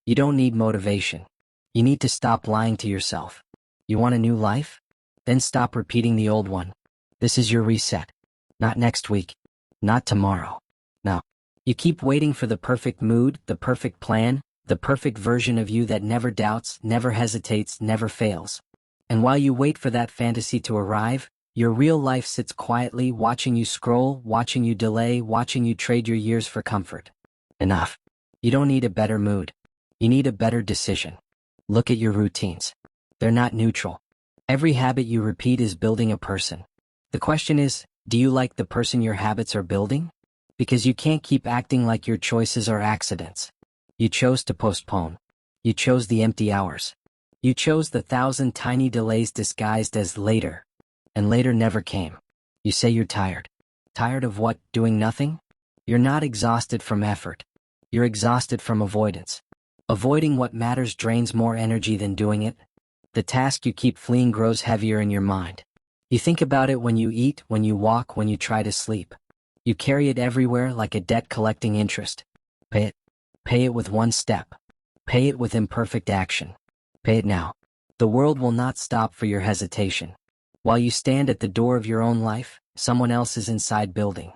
You don't need motivation. You need to stop lying to yourself. You want a new life? Then stop repeating the old one. This is your reset. Not next week. Not tomorrow. No. You keep waiting for the perfect mood, the perfect plan, the perfect version of you that never doubts, never hesitates, never fails. And while you wait for that fantasy to arrive, your real life sits quietly watching you scroll, watching you delay, watching you trade your years for comfort. Enough. You don't need a better mood. You need a better decision. Look at your routines. They're not neutral. Every habit you repeat is building a person. The question is, do you like the person your habits are building? Because you can't keep acting like your choices are accidents. You chose to postpone. You chose the empty hours. You chose the 1,000 tiny delays disguised as later. And later never came. You say you're tired. Tired of what, doing nothing? You're not exhausted from effort. You're exhausted from avoidance. Avoiding what matters drains more energy than doing it. The task you keep fleeing grows heavier in your mind. You think about it when you eat, when you walk, when you try to sleep. You carry it everywhere like a debt collecting interest. Pay it. Pay it with one step. Pay it with imperfect action. Pay it now. The world will not stop for your hesitation. While you stand at the door of your own life, someone else is inside building.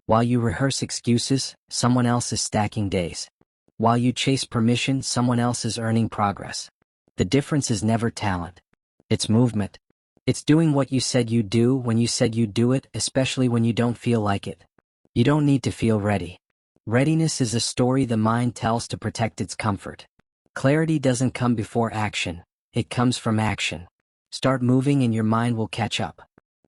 While you rehearse excuses, someone else is stacking days. While you chase permission, someone else is earning progress. The difference is never talent. It's movement. It's doing what you said you'd do when you said you'd do it, especially when you don't feel like it. You don't need to feel ready. Readiness is a story the mind tells to protect its comfort. Clarity doesn't come before action. It comes from action. Start moving and your mind will catch up.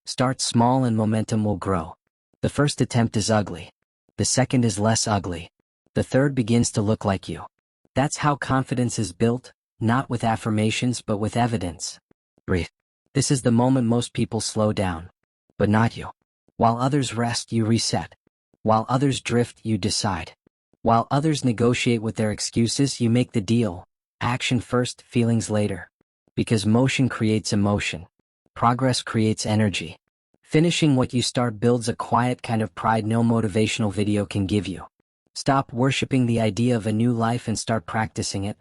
Start small and momentum will grow. The first attempt is ugly. The second is less ugly. The third begins to look like you. That's how confidence is built, not with affirmations but with evidence. Breathe. This is the moment most people slow down. But not you. While others rest, you reset. While others drift, you decide. While others negotiate with their excuses, you make the deal. Action first, feelings later. Because motion creates emotion. Progress creates energy. Finishing what you start builds a quiet kind of pride no motivational video can give you. Stop worshiping the idea of a new life and start practicing it.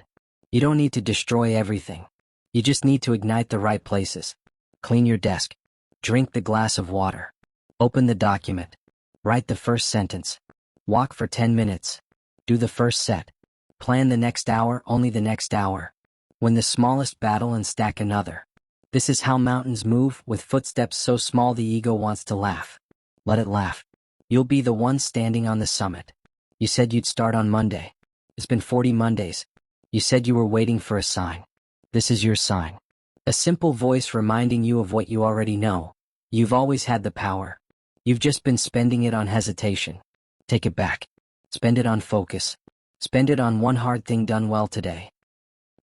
You don't need to destroy everything. You just need to ignite the right places. Clean your desk. Drink the glass of water. Open the document. Write the first sentence. Walk for 10 minutes. Do the first set. Plan the next hour, only the next hour. Win the smallest battle and stack another. This is how mountains move, with footsteps so small the ego wants to laugh. Let it laugh. You'll be the one standing on the summit. You said you'd start on Monday. It's been 40 Mondays. You said you were waiting for a sign. This is your sign. A simple voice reminding you of what you already know. You've always had the power. You've just been spending it on hesitation. Take it back. Spend it on focus. Spend it on one hard thing done well today.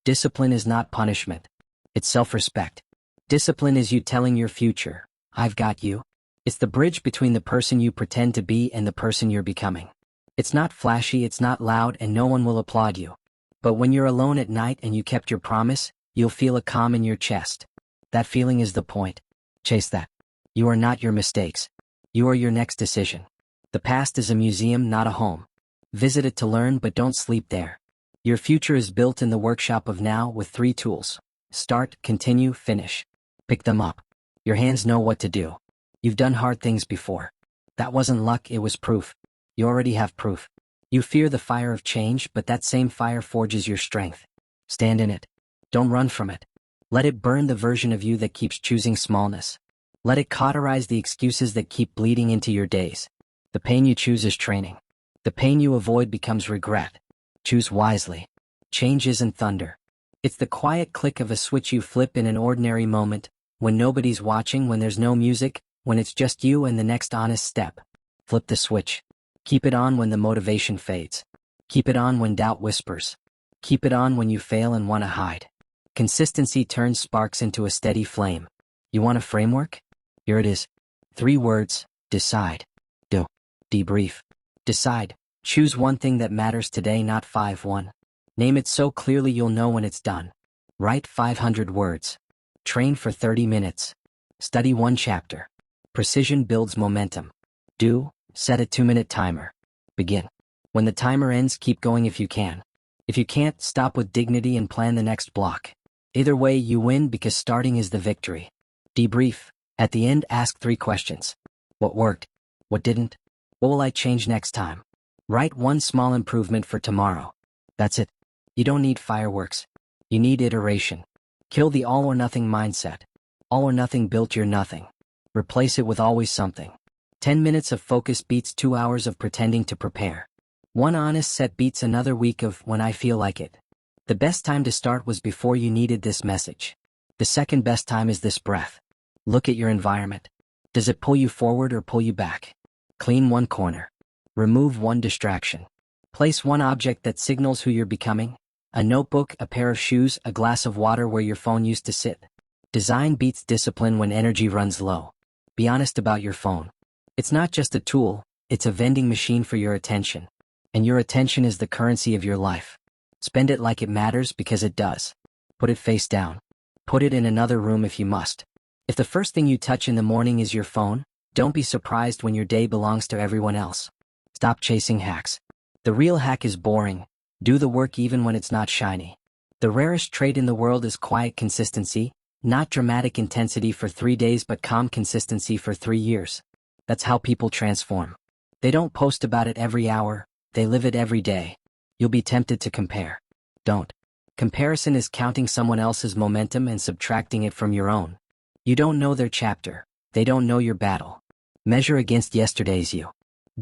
Discipline is not punishment. It's self-respect. Discipline is you telling your future, I've got you. It's the bridge between the person you pretend to be and the person you're becoming. It's not flashy, it's not loud, and no one will applaud you. But when you're alone at night and you kept your promise, you'll feel a calm in your chest. That feeling is the point. Chase that. You are not your mistakes. You are your next decision. The past is a museum, not a home. Visit it to learn, but don't sleep there. Your future is built in the workshop of now with 3 tools. Start, continue, finish. Pick them up. Your hands know what to do. You've done hard things before. That wasn't luck, it was proof. You already have proof. You fear the fire of change, but that same fire forges your strength. Stand in it. Don't run from it. Let it burn the version of you that keeps choosing smallness. Let it cauterize the excuses that keep bleeding into your days. The pain you choose is training. The pain you avoid becomes regret. Choose wisely. Change isn't thunder. It's the quiet click of a switch you flip in an ordinary moment, when nobody's watching, when there's no music, when it's just you and the next honest step. Flip the switch. Keep it on when the motivation fades. Keep it on when doubt whispers. Keep it on when you fail and want to hide. Consistency turns sparks into a steady flame. You want a framework? Here it is. 3 words. Decide. Do. Debrief. Decide. Choose one thing that matters today, not 5-1. Name it so clearly you'll know when it's done. Write 500 words. Train for 30 minutes. Study 1 chapter. Precision builds momentum. Do. Set a 2-minute timer. Begin. When the timer ends, keep going if you can. If you can't, stop with dignity and plan the next block. Either way, you win because starting is the victory. Debrief. At the end, ask 3 questions. What worked? What didn't? What will I change next time? Write 1 small improvement for tomorrow. That's it. You don't need fireworks. You need iteration. Kill the all or nothing mindset. All or nothing built your nothing. Replace it with always something. 10 minutes of focus beats 2 hours of pretending to prepare. 1 honest set beats another week of when I feel like it. The best time to start was before you needed this message. The second best time is this breath. Look at your environment. Does it pull you forward or pull you back? Clean 1 corner. Remove 1 distraction. Place 1 object that signals who you're becoming. A notebook, a pair of shoes, a glass of water where your phone used to sit. Design beats discipline when energy runs low. Be honest about your phone. It's not just a tool, it's a vending machine for your attention. And your attention is the currency of your life. Spend it like it matters because it does. Put it face down. Put it in another room if you must. If the first thing you touch in the morning is your phone, don't be surprised when your day belongs to everyone else. Stop chasing hacks. The real hack is boring. Do the work even when it's not shiny. The rarest trait in the world is quiet consistency, not dramatic intensity for 3 days but calm consistency for 3 years. That's how people transform. They don't post about it every hour, they live it every day. You'll be tempted to compare. Don't. Comparison is counting someone else's momentum and subtracting it from your own. You don't know their chapter. They don't know your battle. Measure against yesterday's you.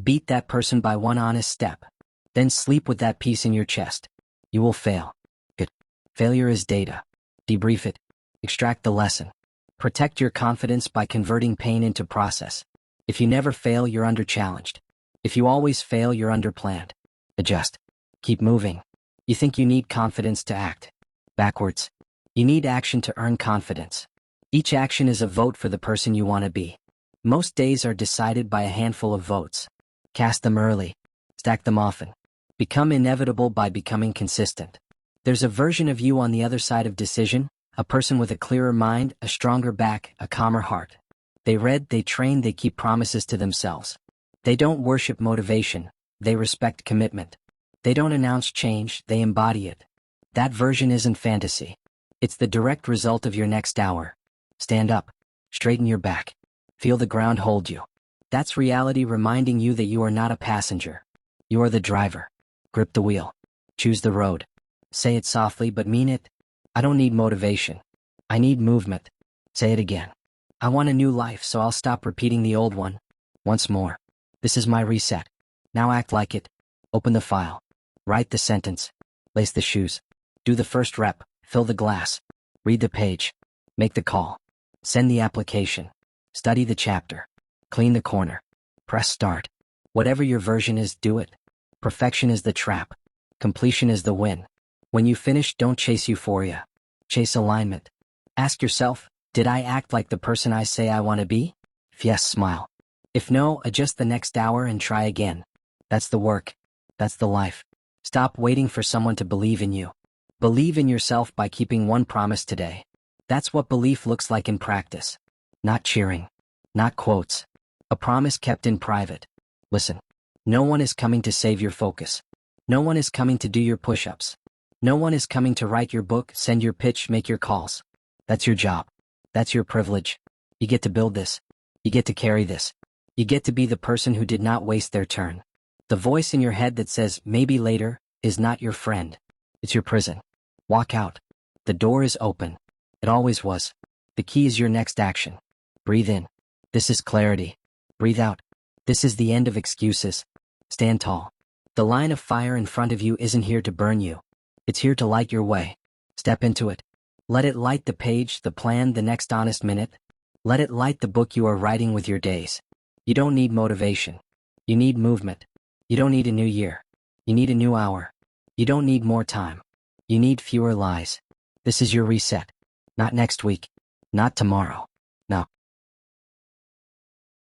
Beat that person by 1 honest step. Then sleep with that peace in your chest. You will fail. Good. Failure is data. Debrief it. Extract the lesson. Protect your confidence by converting pain into process. If you never fail, you're under-challenged. If you always fail, you're under-planned. Adjust. Keep moving. You think you need confidence to act. Backwards. You need action to earn confidence. Each action is a vote for the person you want to be. Most days are decided by a handful of votes. Cast them early. Stack them often. Become inevitable by becoming consistent. There's a version of you on the other side of decision, a person with a clearer mind, a stronger back, a calmer heart. They read, they train, they keep promises to themselves. They don't worship motivation, they respect commitment. They don't announce change, they embody it. That version isn't fantasy. It's the direct result of your next hour. Stand up. Straighten your back. Feel the ground hold you. That's reality reminding you that you are not a passenger. You are the driver. Grip the wheel. Choose the road. Say it softly but mean it. I don't need motivation. I need movement. Say it again. I want a new life, so I'll stop repeating the old one. Once more. This is my reset. Now act like it. Open the file. Write the sentence. Lace the shoes. Do the first rep. Fill the glass. Read the page. Make the call. Send the application. Study the chapter. Clean the corner. Press start. Whatever your version is, do it. Perfection is the trap. Completion is the win. When you finish, don't chase euphoria. Chase alignment. Ask yourself, did I act like the person I say I want to be? If yes, smile. If no, adjust the next hour and try again. That's the work. That's the life. Stop waiting for someone to believe in you. Believe in yourself by keeping 1 promise today. That's what belief looks like in practice. Not cheering. Not quotes. A promise kept in private. Listen. No one is coming to save your focus. No one is coming to do your push-ups. No one is coming to write your book, send your pitch, make your calls. That's your job. That's your privilege. You get to build this. You get to carry this. You get to be the person who did not waste their turn. The voice in your head that says, maybe later, is not your friend. It's your prison. Walk out. The door is open. It always was. The key is your next action. Breathe in. This is clarity. Breathe out. This is the end of excuses. Stand tall. The line of fire in front of you isn't here to burn you. It's here to light your way. Step into it. Let it light the page, the plan, the next honest minute. Let it light the book you are writing with your days. You don't need motivation. You need movement. You don't need a new year. You need a new hour. You don't need more time. You need fewer lies. This is your reset. Not next week. Not tomorrow. Now.